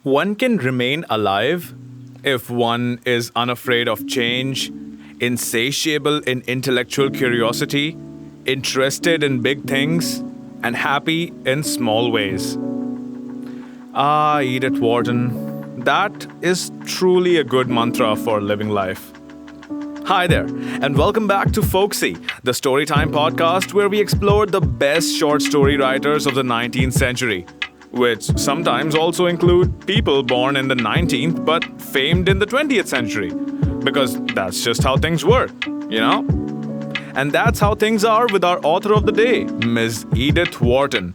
One can remain alive if one is unafraid of change, insatiable in intellectual curiosity, interested in big things, and happy in small ways. Ah, Edith Wharton, that is truly a good mantra for living life. Hi there, and welcome back to Folksy, the Storytime podcast where we explore the best short story writers of the 19th century, which sometimes also include people born in the 19th but famed in the 20th century. Because that's just how things work, you know? And that's how things are with our author of the day, Ms. Edith Wharton.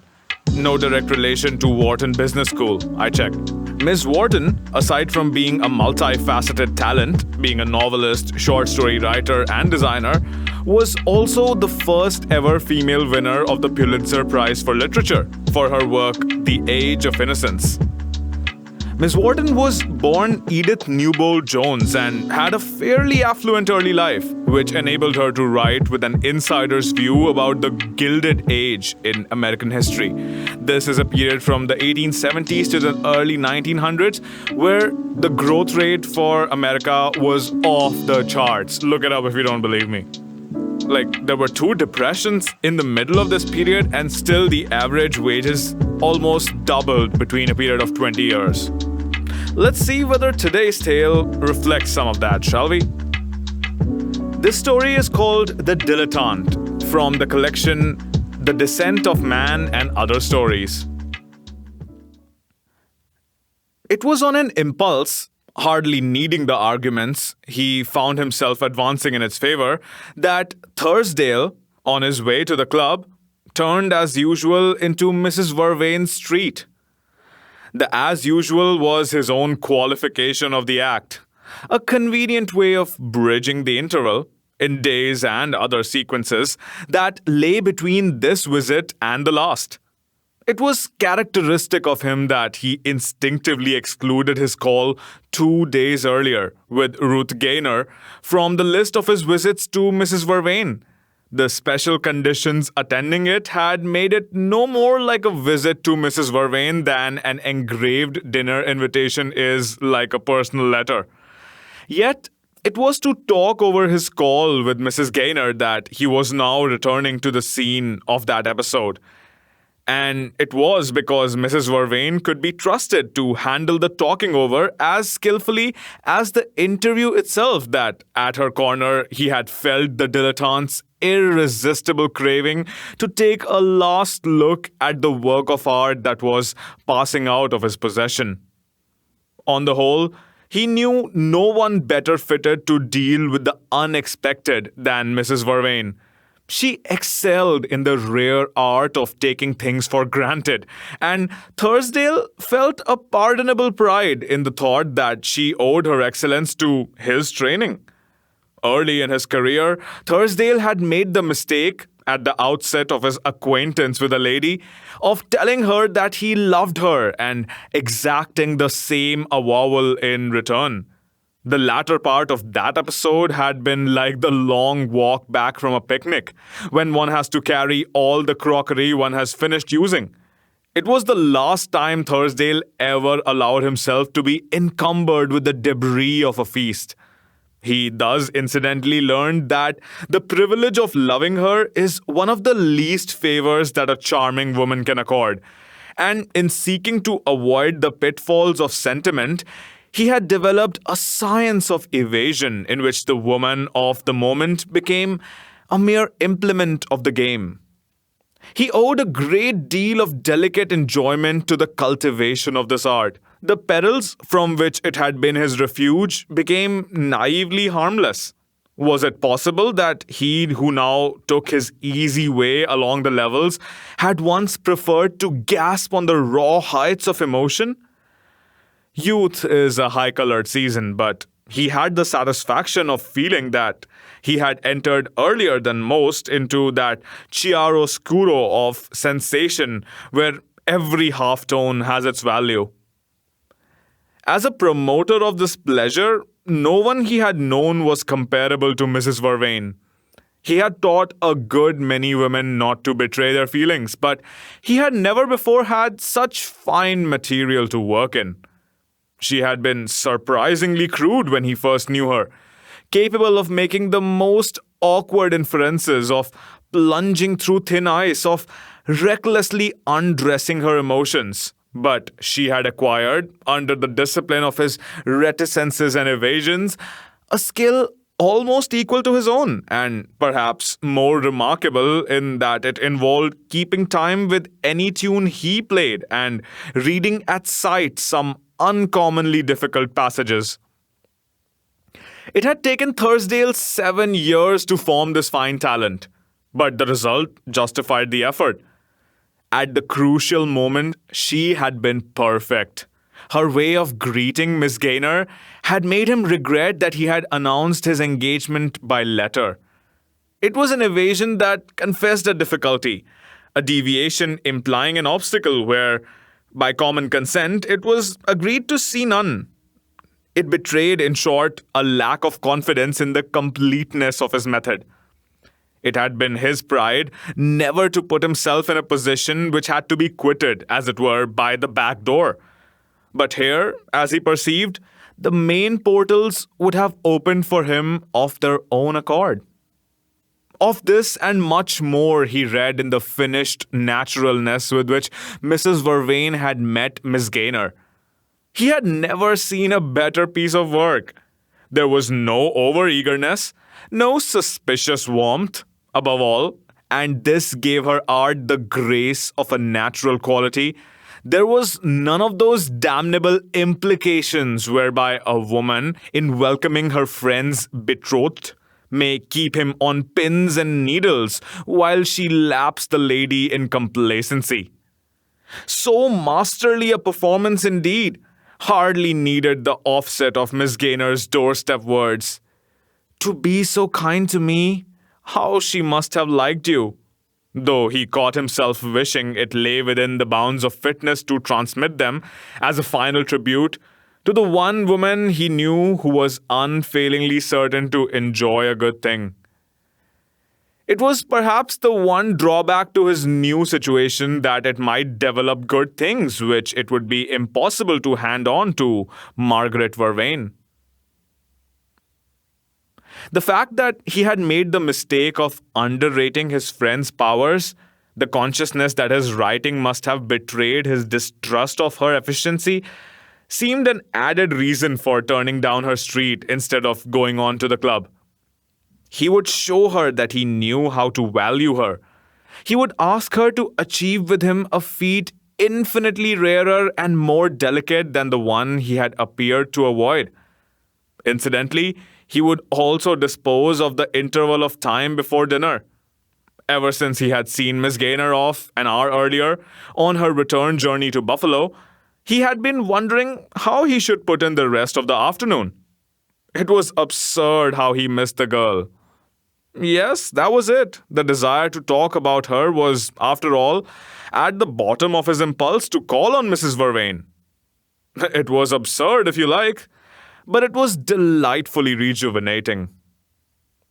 No direct relation to Wharton Business School, I checked. Ms. Wharton, aside from being a multifaceted talent, being a novelist, short story writer, and designer, was also the first ever female winner of the Pulitzer Prize for Literature for her work The Age of Innocence. Ms. Wharton was born Edith Newbold Jones and had a fairly affluent early life, which enabled her to write with an insider's view about the Gilded Age in American history. This is a period from the 1870s to the early 1900s, where the growth rate for America was off the charts. Look it up if you don't believe me. There were two depressions in the middle of this period, and still the average wages almost doubled between a period of 20 years. Let's see whether today's tale reflects some of that, shall we? This story is called The Dilettante, from the collection The Descent of Man and Other Stories. It was on an impulse, hardly needing the arguments he found himself advancing in its favor, that Thursdale, on his way to the club, turned as usual into Mrs. Vervain's street. The as usual was his own qualification of the act, a convenient way of bridging the interval, in days and other sequences, that lay between this visit and the last. It was characteristic of him that he instinctively excluded his call 2 days earlier with Ruth Gaynor from the list of his visits to Mrs. Vervain. The special conditions attending it had made it no more like a visit to Mrs. Vervain than an engraved dinner invitation is like a personal letter. Yet, it was to talk over his call with Mrs. Gaynor that he was now returning to the scene of that episode. And it was because Mrs. Vervain could be trusted to handle the talking over as skillfully as the interview itself that, at her corner, he had felt the dilettante's irresistible craving to take a last look at the work of art that was passing out of his possession. On the whole, he knew no one better fitted to deal with the unexpected than Mrs. Vervain. She excelled in the rare art of taking things for granted, and Thursdale felt a pardonable pride in the thought that she owed her excellence to his training. Early in his career, Thursdale had made the mistake, at the outset of his acquaintance with a lady, of telling her that he loved her and exacting the same avowal in return. The latter part of that episode had been like the long walk back from a picnic, when one has to carry all the crockery one has finished using. It was the last time Thursdale ever allowed himself to be encumbered with the debris of a feast. He thus incidentally learned that the privilege of loving her is one of the least favors that a charming woman can accord. And in seeking to avoid the pitfalls of sentiment, he had developed a science of evasion in which the woman of the moment became a mere implement of the game. He owed a great deal of delicate enjoyment to the cultivation of this art. The perils from which it had been his refuge became naively harmless. Was it possible that he who now took his easy way along the levels had once preferred to gasp on the raw heights of emotion? Youth is a high-colored season, but he had the satisfaction of feeling that he had entered earlier than most into that chiaroscuro of sensation where every half-tone has its value. As a promoter of this pleasure, no one he had known was comparable to Mrs. Vervain. He had taught a good many women not to betray their feelings, but he had never before had such fine material to work in. She had been surprisingly crude when he first knew her, capable of making the most awkward inferences, of plunging through thin ice, of recklessly undressing her emotions. But she had acquired, under the discipline of his reticences and evasions, a skill almost equal to his own, and perhaps more remarkable in that it involved keeping time with any tune he played and reading at sight some uncommonly difficult passages. It had taken Thursdale 7 years to form this fine talent, but the result justified the effort. At the crucial moment, she had been perfect. Her way of greeting Miss Gaynor had made him regret that he had announced his engagement by letter. It was an evasion that confessed a difficulty, a deviation implying an obstacle where, by common consent, it was agreed to see none. It betrayed, in short, a lack of confidence in the completeness of his method. It had been his pride never to put himself in a position which had to be quitted, as it were, by the back door. But here, as he perceived, the main portals would have opened for him of their own accord. Of this and much more he read in the finished naturalness with which Mrs. Vervain had met Miss Gaynor. He had never seen a better piece of work. There was no over-eagerness, no suspicious warmth, above all, and this gave her art the grace of a natural quality. There was none of those damnable implications whereby a woman, in welcoming her friend's betrothed, may keep him on pins and needles while she laps the lady in complacency. So masterly a performance indeed hardly needed the offset of Miss Gaynor's doorstep words. "To be so kind to me, how she must have liked you," though he caught himself wishing it lay within the bounds of fitness to transmit them as a final tribute to the one woman he knew who was unfailingly certain to enjoy a good thing. It was perhaps the one drawback to his new situation that it might develop good things which it would be impossible to hand on to Margaret Vervain. The fact that he had made the mistake of underrating his friend's powers, the consciousness that his writing must have betrayed his distrust of her efficiency, seemed an added reason for turning down her street instead of going on to the club. He would show her that he knew how to value her. He would ask her to achieve with him a feat infinitely rarer and more delicate than the one he had appeared to avoid. Incidentally, he would also dispose of the interval of time before dinner. Ever since he had seen Miss Gaynor off an hour earlier on her return journey to Buffalo, he had been wondering how he should put in the rest of the afternoon. It was absurd how he missed the girl. Yes, that was it. The desire to talk about her was, after all, at the bottom of his impulse to call on Mrs. Vervain. It was absurd, if you like, but it was delightfully rejuvenating.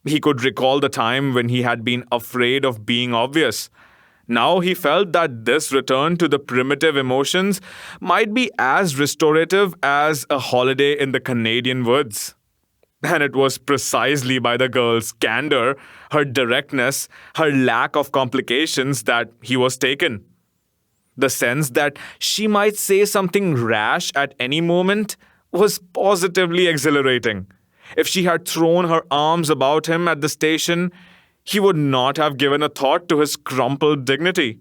He could recall the time when he had been afraid of being obvious. Now he felt that this return to the primitive emotions might be as restorative as a holiday in the Canadian woods. And it was precisely by the girl's candor, her directness, her lack of complications that he was taken. The sense that she might say something rash at any moment was positively exhilarating. If she had thrown her arms about him at the station, he would not have given a thought to his crumpled dignity.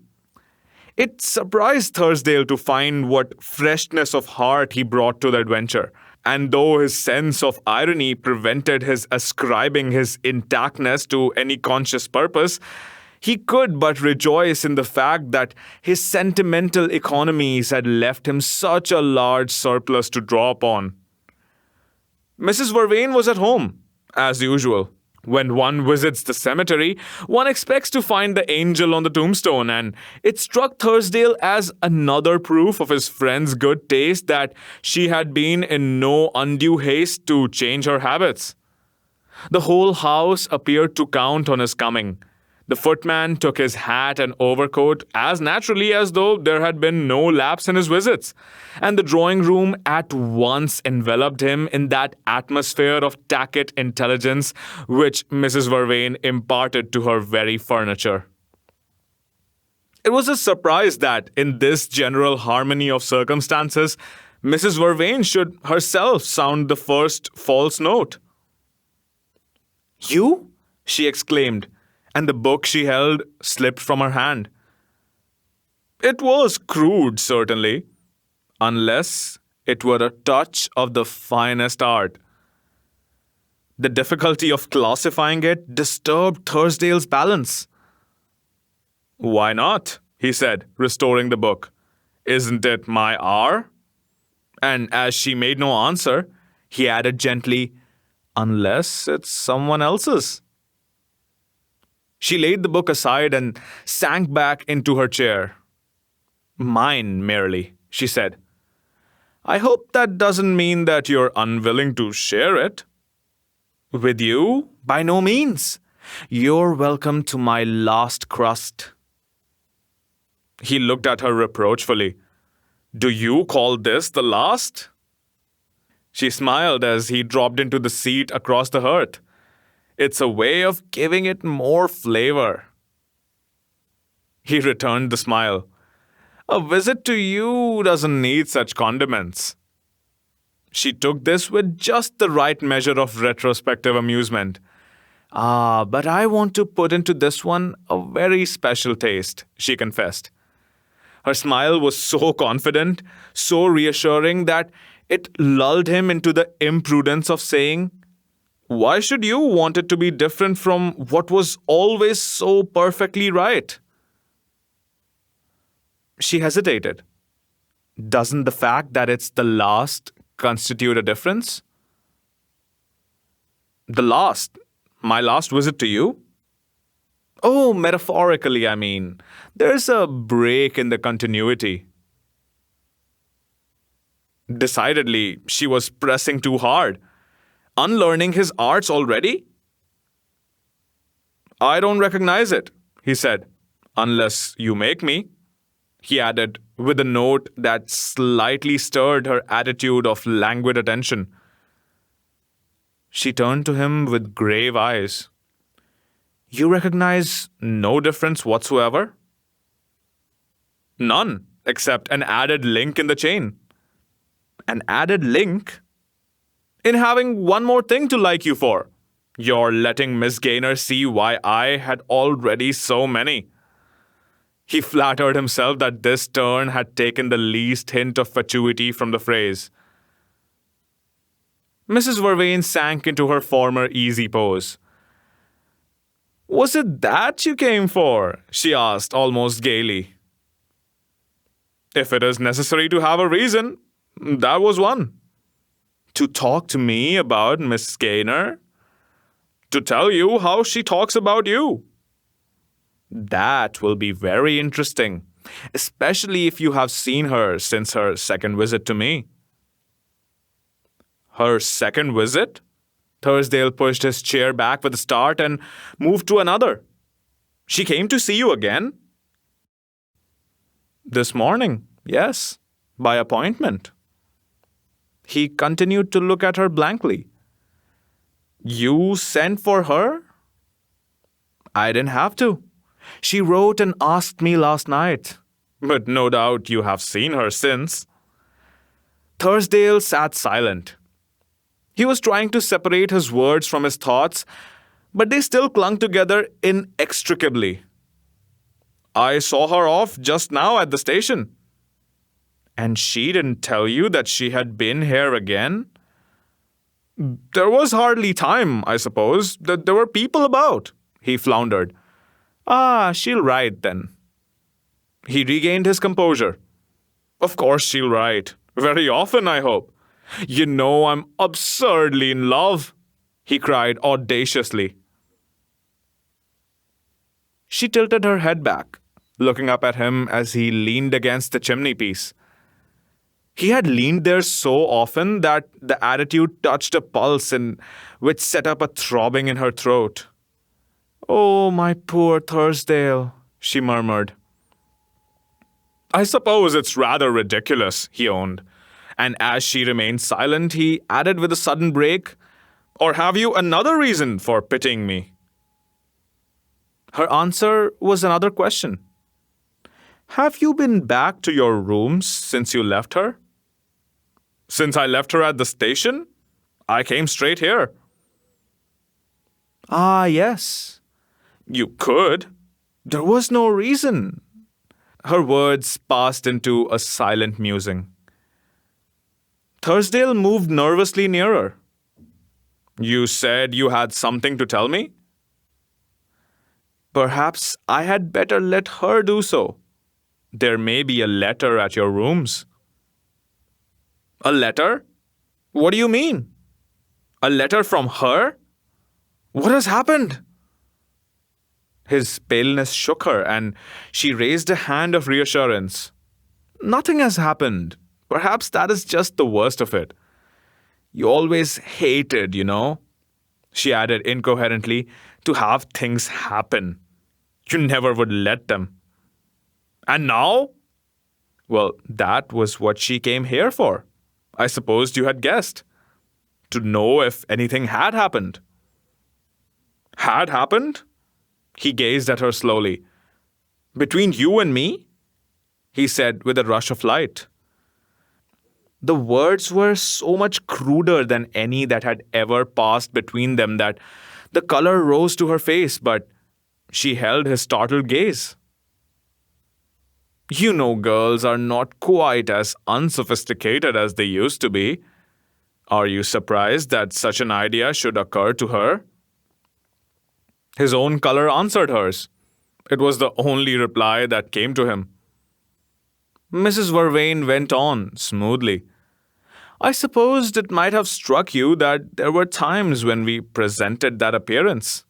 It surprised Thursdale to find what freshness of heart he brought to the adventure. And though his sense of irony prevented his ascribing his intactness to any conscious purpose, he could but rejoice in the fact that his sentimental economies had left him such a large surplus to draw upon. Mrs. Vervain was at home, as usual. When one visits the cemetery, one expects to find the angel on the tombstone, and it struck Thursdale as another proof of his friend's good taste that she had been in no undue haste to change her habits. The whole house appeared to count on his coming. The footman took his hat and overcoat as naturally as though there had been no lapse in his visits, and the drawing room at once enveloped him in that atmosphere of tacit intelligence which Mrs. Vervain imparted to her very furniture. It was a surprise that, in this general harmony of circumstances, Mrs. Vervain should herself sound the first false note. "You?" she exclaimed, and the book she held slipped from her hand. It was crude, certainly, unless it were a touch of the finest art. The difficulty of classifying it disturbed Thursdale's balance. "Why not?" he said, restoring the book. "Isn't it my hour?" And as she made no answer, he added gently, "Unless it's someone else's." She laid the book aside and sank back into her chair. "Mine, merely," she said. "I hope that doesn't mean that you're unwilling to share it." "With you? By no means. You're welcome to my last crust." He looked at her reproachfully. "Do you call this the last?" She smiled as he dropped into the seat across the hearth. "It's a way of giving it more flavor." He returned the smile. "A visit to you doesn't need such condiments." She took this with just the right measure of retrospective amusement. But I want to put into this one a very special taste," she confessed. Her smile was so confident, so reassuring that it lulled him into the imprudence of saying, "Why should you want it to be different from what was always so perfectly right?" She hesitated. "Doesn't the fact that it's the last constitute a difference?" "The last? My last visit to you?" "Oh, metaphorically, I mean. There's a break in the continuity." Decidedly, she was pressing too hard. Unlearning his arts already? "I don't recognize it," he said. "Unless you make me," he added, with a note that slightly stirred her attitude of languid attention. She turned to him with grave eyes. "You recognize no difference whatsoever?" "None, except an added link in the chain." "An added link?" "In having one more thing to like you for. You're letting Miss Gaynor see why I had already so many." He flattered himself that this turn had taken the least hint of fatuity from the phrase. Mrs. Vervain sank into her former easy pose. "Was it that you came for?" she asked, almost gaily. "If it is necessary to have a reason, that was one." "To talk to me about Miss Gaynor?" "To tell you how she talks about you." "That will be very interesting, especially if you have seen her since her second visit to me." "Her second visit?" Thursdale pushed his chair back with a start and moved to another. "She came to see you again?" "This morning, yes, by appointment." He continued to look at her blankly. "You sent for her?" "I didn't have to. She wrote and asked me last night. But no doubt you have seen her since." Thursdale sat silent. He was trying to separate his words from his thoughts, but they still clung together inextricably. "I saw her off just now at the station." "And she didn't tell you that she had been here again?" "There was hardly time, I suppose. There were people about," he floundered. She'll write then." He regained his composure. "Of course she'll write. Very often, I hope. You know I'm absurdly in love," he cried audaciously. She tilted her head back, looking up at him as he leaned against the chimney-piece. He had leaned there so often that the attitude touched a pulse which set up a throbbing in her throat. Oh, my poor Thursdale, she murmured. I suppose it's rather ridiculous, he owned. And as she remained silent, he added with a sudden break, Or have you another reason for pitying me? Her answer was another question. Have you been back to your rooms since you left her? Since I left her at the station? I came straight here. Ah, yes. You could. There was no reason. Her words passed into a silent musing. Thursdale moved nervously nearer. You said you had something to tell me? Perhaps I had better let her do so. There may be a letter at your rooms. A letter? What do you mean? A letter from her? What has happened? His paleness shook her, and she raised a hand of reassurance. Nothing has happened. Perhaps that is just the worst of it. You always hated, she added incoherently, to have things happen. You never would let them. And now? Well, that was what she came here for. I supposed you had guessed. To know if anything had happened. Had happened? He gazed at her slowly. Between you and me? He said with a rush of light. The words were so much cruder than any that had ever passed between them that the color rose to her face, but she held his startled gaze. You know, girls are not quite as unsophisticated as they used to be. Are you surprised that such an idea should occur to her? His own color answered hers. It was the only reply that came to him. Mrs. Vervain went on smoothly. I supposed it might have struck you that there were times when we presented that appearance.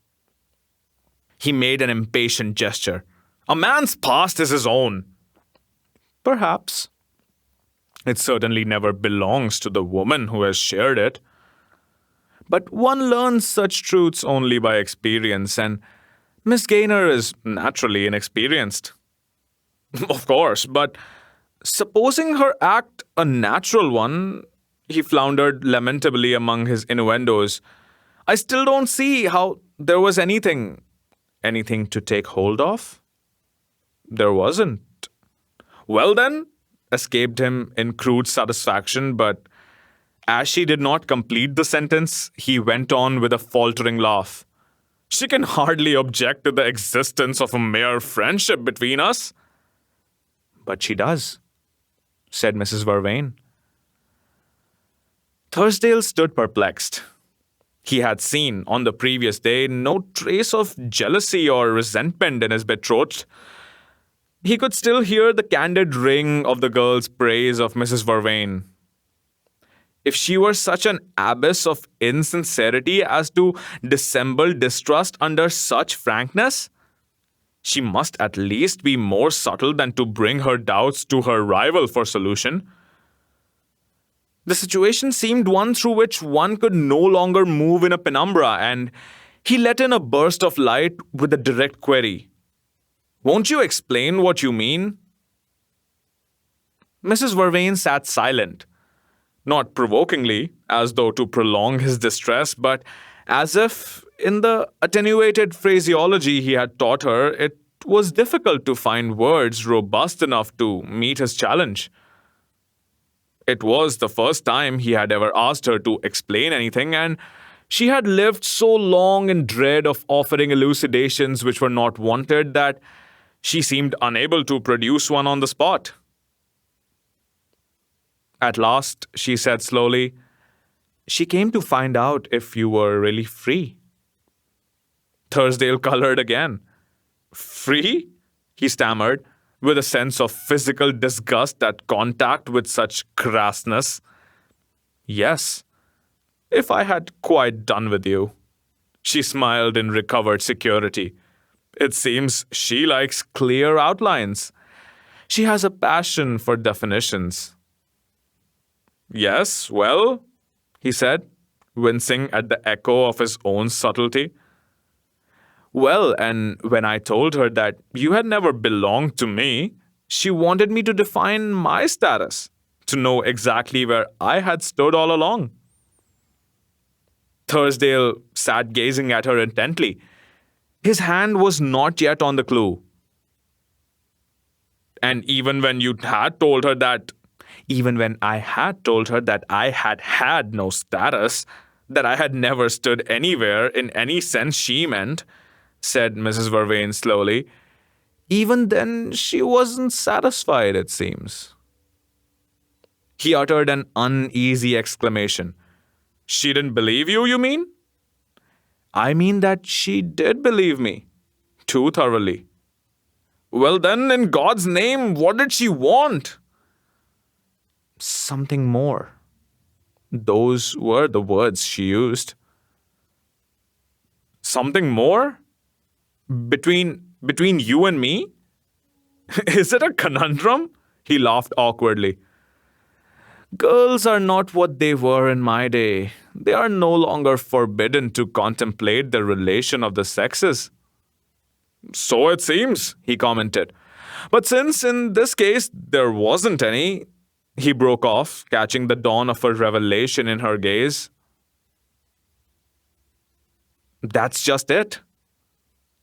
He made an impatient gesture. A man's past is his own. Perhaps. It certainly never belongs to the woman who has shared it. But one learns such truths only by experience, and Miss Gaynor is naturally inexperienced. Of course, but supposing her act a natural one, he floundered lamentably among his innuendos, I still don't see how there was anything to take hold of. There wasn't. Well then, escaped him in crude satisfaction, but as she did not complete the sentence, he went on with a faltering laugh. She can hardly object to the existence of a mere friendship between us. But she does, said Mrs. Vervain. Thursdale stood perplexed. He had seen, on the previous day, no trace of jealousy or resentment in his betrothed. He could still hear the candid ring of the girl's praise of Mrs. Vervain. If she were such an abyss of insincerity as to dissemble distrust under such frankness, she must at least be more subtle than to bring her doubts to her rival for solution. The situation seemed one through which one could no longer move in a penumbra, and he let in a burst of light with a direct query. Won't you explain what you mean? Mrs. Vervain sat silent. Not provokingly, as though to prolong his distress, but as if, in the attenuated phraseology he had taught her, it was difficult to find words robust enough to meet his challenge. It was the first time he had ever asked her to explain anything, and she had lived so long in dread of offering elucidations which were not wanted that she seemed unable to produce one on the spot. At last, she said slowly, she came to find out if you were really free. Thursdale colored again. Free? He stammered, with a sense of physical disgust at contact with such crassness. Yes, if I had quite done with you. She smiled in recovered security. It seems she likes clear outlines. She has a passion for definitions. Yes, well, he said, wincing at the echo of his own subtlety. Well, and when I told her that you had never belonged to me, she wanted me to define my status, to know exactly where I had stood all along. Thursdale sat gazing at her intently. His hand was not yet on the clue. And even when I had told her that I had had no status, that I had never stood anywhere in any sense she meant, said Mrs. Vervain slowly, even then she wasn't satisfied, it seems. He uttered an uneasy exclamation. She didn't believe you, you mean? I mean that she did believe me. Too thoroughly. Well then, in God's name, what did she want? Something more. Those were the words she used. Something more? Between you and me? Is it a conundrum? He laughed awkwardly. Girls are not what they were in my day. They are no longer forbidden to contemplate the relation of the sexes. So it seems, he commented. But since in this case there wasn't any, he broke off, catching the dawn of a revelation in her gaze. That's just it.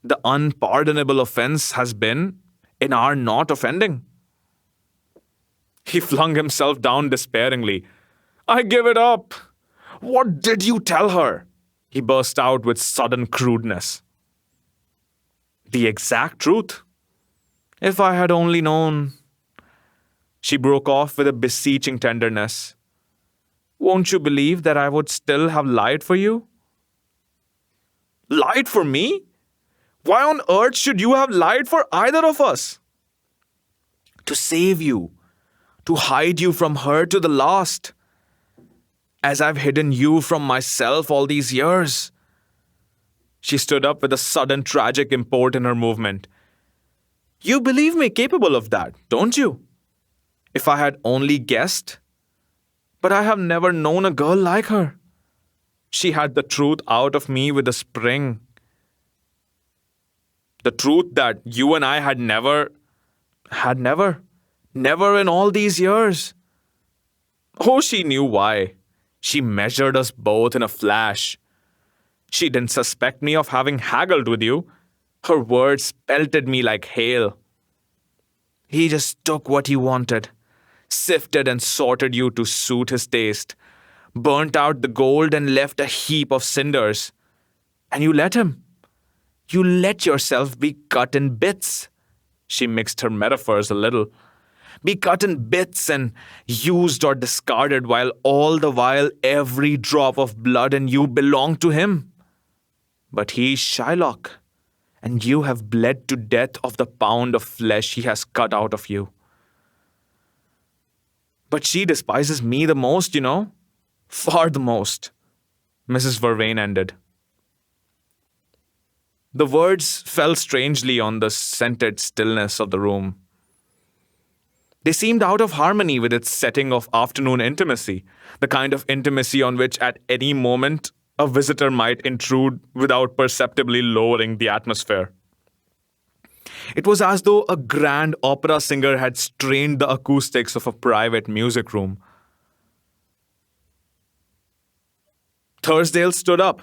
The unpardonable offense has been in our not offending. He flung himself down despairingly. I give it up. What did you tell her? He burst out with sudden crudeness. The exact truth. If I had only known. She broke off with a beseeching tenderness. Won't you believe that I would still have lied for you? Lied for me? Why on earth should you have lied for either of us? To save you. To hide you from her to the last. As I've hidden you from myself all these years. She stood up with a sudden tragic import in her movement. You believe me capable of that, don't you? If I had only guessed. But I have never known a girl like her. She had the truth out of me with a spring. The truth that you and I had never in all these years. Oh, she knew why. She measured us both in a flash. She didn't suspect me of having haggled with you. Her words pelted me like hail. He just took what he wanted, sifted and sorted you to suit his taste, burnt out the gold and left a heap of cinders. And you let him. You let yourself be cut in bits. She mixed her metaphors a little. Be cut in bits and used or discarded while all the while every drop of blood in you belonged to him. But he's Shylock, and you have bled to death of the pound of flesh he has cut out of you. But she despises me the most, you know. Far the most. Mrs. Vervain ended. The words fell strangely on the scented stillness of the room. They seemed out of harmony with its setting of afternoon intimacy, the kind of intimacy on which at any moment a visitor might intrude without perceptibly lowering the atmosphere. It was as though a grand opera singer had strained the acoustics of a private music room. Thursdale stood up,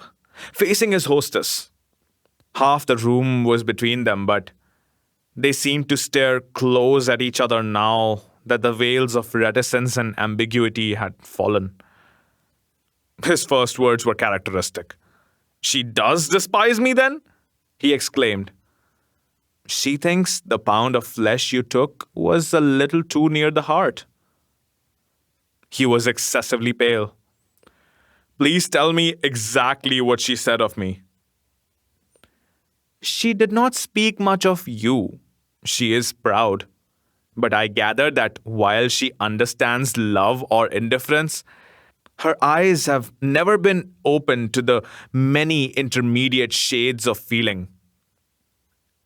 facing his hostess. Half the room was between them, but they seemed to stare close at each other now that the veils of reticence and ambiguity had fallen. His first words were characteristic. She does despise me then? He exclaimed. She thinks the pound of flesh you took was a little too near the heart. He was excessively pale. Please tell me exactly what she said of me. She did not speak much of you. She is proud. But I gather that while she understands love or indifference, her eyes have never been open to the many intermediate shades of feeling.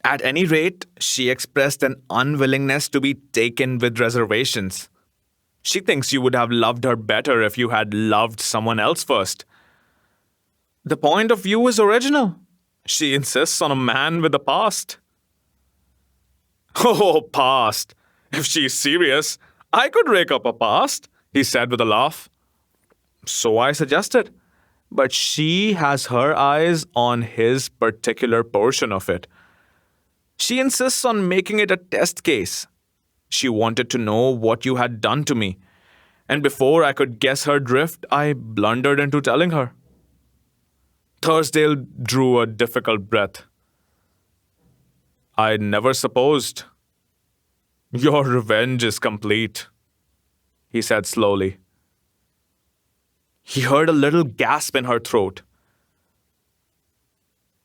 At any rate, she expressed an unwillingness to be taken with reservations. She thinks you would have loved her better if you had loved someone else first. The point of view is original. She insists on a man with a past. Oh, past. If she's serious, I could rake up a past, he said with a laugh. So I suggested. But she has her eyes on his particular portion of it. She insists on making it a test case. She wanted to know what you had done to me. And before I could guess her drift, I blundered into telling her. Thursdale drew a difficult breath. I never supposed. Your revenge is complete, he said slowly. He heard a little gasp in her throat.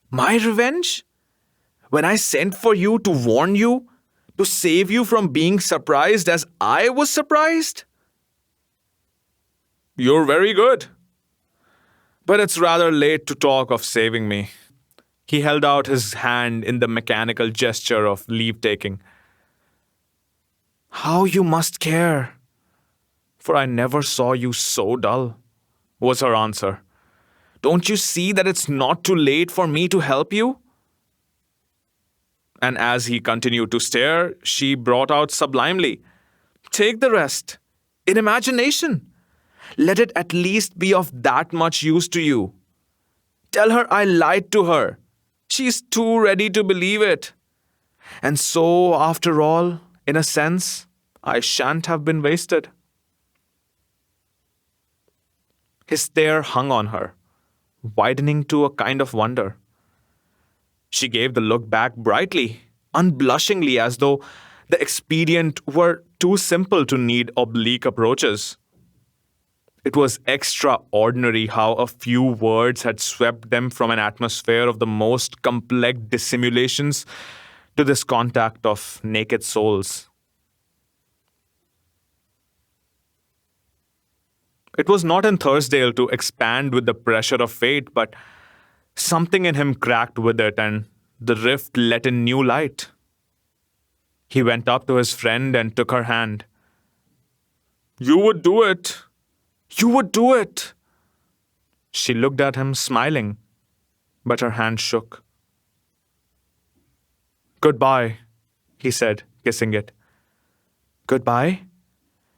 My revenge? When I sent for you to warn you, to save you from being surprised as I was surprised? You're very good. But it's rather late to talk of saving me. He held out his hand in the mechanical gesture of leave-taking. How you must care. For I never saw you so dull, was her answer. Don't you see that it's not too late for me to help you? And as he continued to stare, she brought out sublimely, take the rest, in imagination. Let it at least be of that much use to you. Tell her I lied to her. She's too ready to believe it. And so, after all, in a sense, I shan't have been wasted. His stare hung on her, widening to a kind of wonder. She gave the look back brightly, unblushingly, as though the expedient were too simple to need oblique approaches. It was extraordinary how a few words had swept them from an atmosphere of the most complex dissimulations to this contact of naked souls. It was not in Thursdale to expand with the pressure of fate, but something in him cracked with it, and the rift let in new light. He went up to his friend and took her hand. You would do it. You would do it. She looked at him, smiling, but her hand shook. Goodbye, he said, kissing it. Goodbye?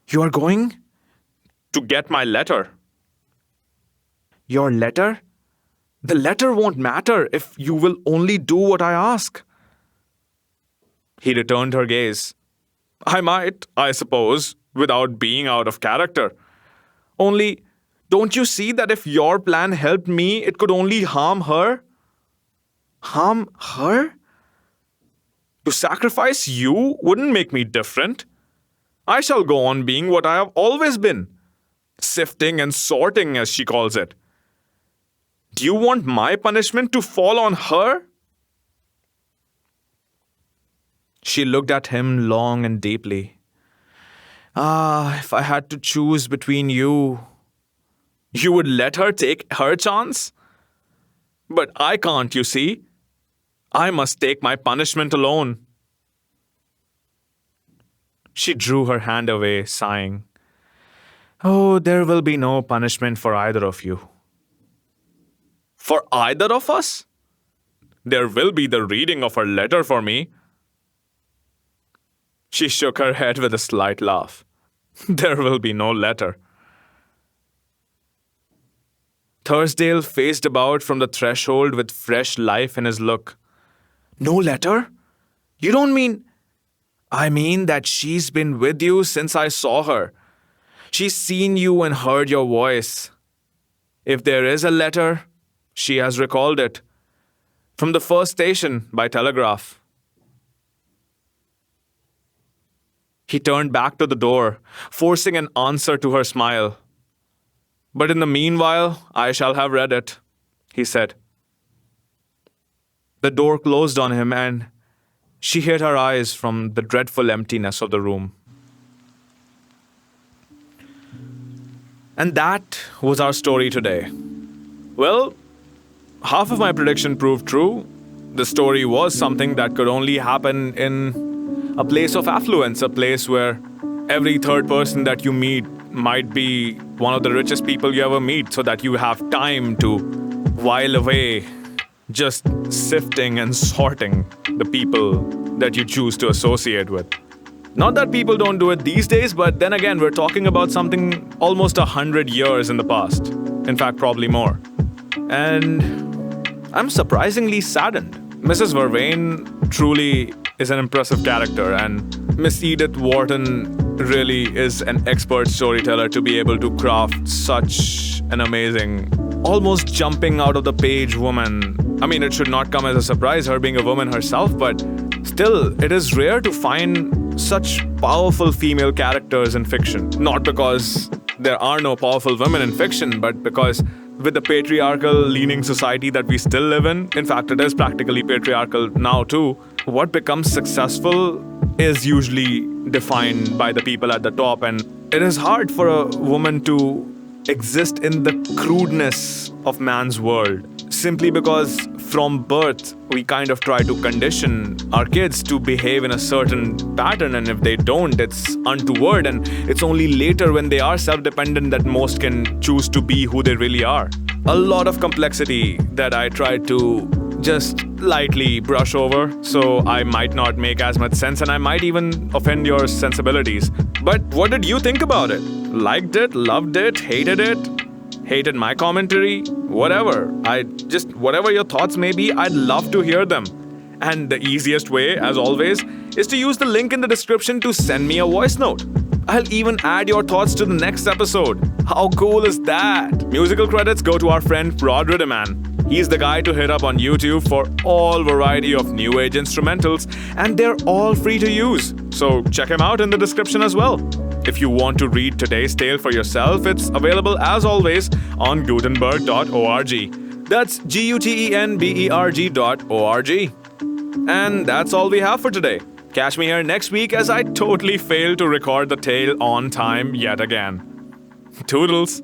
You are going? To get my letter. Your letter? The letter won't matter if you will only do what I ask. He returned her gaze. I might, I suppose, without being out of character. Only, don't you see that if your plan helped me, it could only harm her? Harm her? To sacrifice you wouldn't make me different. I shall go on being what I have always been. Sifting and sorting, as she calls it. Do you want my punishment to fall on her? She looked at him long and deeply. Ah, if I had to choose between you, you would let her take her chance? But I can't, you see. I must take my punishment alone. She drew her hand away, sighing. Oh, there will be no punishment for either of you. For either of us? There will be the reading of her letter for me. She shook her head with a slight laugh. There will be no letter. Thursdale faced about from the threshold with fresh life in his look. No letter? You don't mean... I mean that she's been with you since I saw her. She's seen you and heard your voice. If there is a letter, she has recalled it. From the first station, by telegraph. He turned back to the door, forcing an answer to her smile. But in the meanwhile, I shall have read it, he said. The door closed on him, and she hid her eyes from the dreadful emptiness of the room. And that was our story today. Well, half of my prediction proved true. The story was something that could only happen in a place of affluence, a place where every third person that you meet might be one of the richest people you ever meet, so that you have time to while away just sifting and sorting the people that you choose to associate with. Not that people don't do it these days, but then again, we're talking about something almost 100 years in the past. In fact, probably more. And I'm surprisingly saddened. Mrs. Vervain truly is an impressive character, and Miss Edith Wharton really is an expert storyteller to be able to craft such an amazing, almost jumping out of the page woman. I mean, it should not come as a surprise, her being a woman herself, but still, it is rare to find such powerful female characters in fiction. Not because there are no powerful women in fiction, but because with the patriarchal leaning society that we still live in fact, it is practically patriarchal now too, what becomes successful is usually defined by the people at the top, and it is hard for a woman to exist in the crudeness of man's world, simply because from birth we kind of try to condition our kids to behave in a certain pattern, and if they don't, it's untoward, and it's only later when they are self-dependent that most can choose to be who they really are. A lot of complexity that I try to just lightly brush over, so I might not make as much sense, and I might even offend your sensibilities. But what did you think about it? Liked it? Loved it? Hated it? Hated my commentary? Whatever. Whatever your thoughts may be, I'd love to hear them. And the easiest way, as always, is to use the link in the description to send me a voice note. I'll even add your thoughts to the next episode. How cool is that? Musical credits go to our friend Prod Ridderman. He's the guy to hit up on YouTube for all variety of new age instrumentals, and they're all free to use. So check him out in the description as well. If you want to read today's tale for yourself, it's available as always on gutenberg.org. That's gutenberg.org. And that's all we have for today. Catch me here next week as I totally failed to record the tale on time yet again. Toodles!